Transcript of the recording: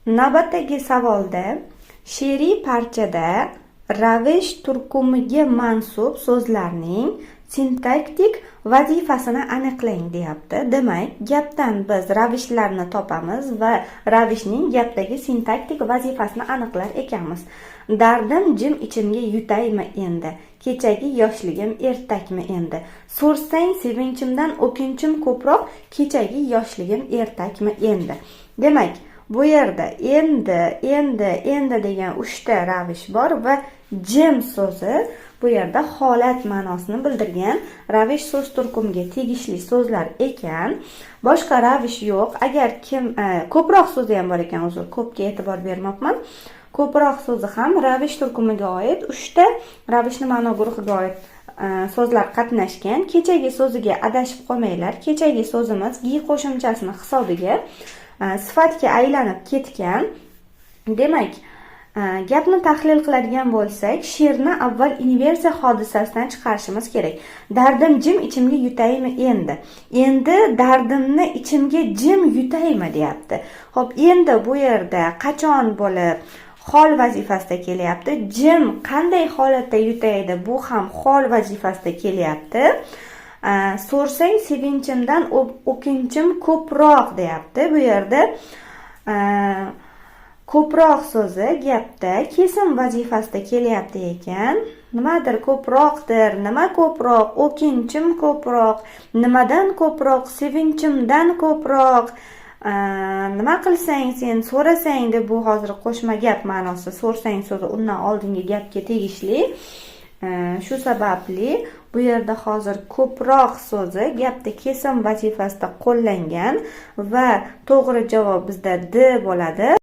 Navbatdagi savolda she'riy parchada ravish turkumiga mansub so'zlarning sintaktik vazifasini aniqlang deyapti. Demak, gapdan biz ravishlarni topamiz va ravishning gapdagi sintaktik vazifasini aniqlar ekanmiz. Dardim jim ichimga yutaymi endi, kechagi yoshligim ertakmi endi. So'rsang sevinchimdan o'kinchim ko'proq, kechagi yoshligim ertakmi endi. Demak, bu yerda endi degan 3 ta ravish bor va jim so'zi bu yerda holat ma'nosini bildirgan ravish so'z turkumiga tegishli so'zlar ekan. Boshqa ravish yo'q. Agar kim ko'proq so'zi ham bor ekan, uzr, ko'pga e'tibor bermoqman. Ko'proq so'zi ham ravish turkumiga oid 3 ta ravishni ma'no guruhiga oid so'zlar qatnashgan. Kechagi so'ziga adashib qolmanglar. Kechagi so'zimiz gi qo'shimchasini hisobiga sifatga aylanib ketgan. Demak, gapni tahlil qiladigan bo'lsak, she'rni avval inversiya hodisasidan chiqarishimiz kerak. Dardim jim ichimga yutaymi endi. Endi dardimni ichimga jim yutaymi deyapti. Xo'p, endi bu yerda qachon bo'lib hol vazifasida kelyapti. Jim qanday holatda yutaydi? Bu ham hol vazifasida kelyapti. So'rsang sevinchimdan o'kinchim ko'proq deyapti. Bu yerda ko'proq so'zi gapda kesim vazifasida kelyapti ekan. Nimadir ko'proqdir, nima ko'proq, o'kinchim ko'proq, nimadan ko'proq, sevinchimdan ko'proq. Nima qilsang sen, so'rasang deb bu hozir qo'shma gap ma'nosi. So'rsang so'zi undan oldingi gapga tegishli. Shu sababli bu yerda hozir ko'proq so'zi gapda kesim vazifasida qo'llangan va to'g'ri javob bizda D bo'ladi.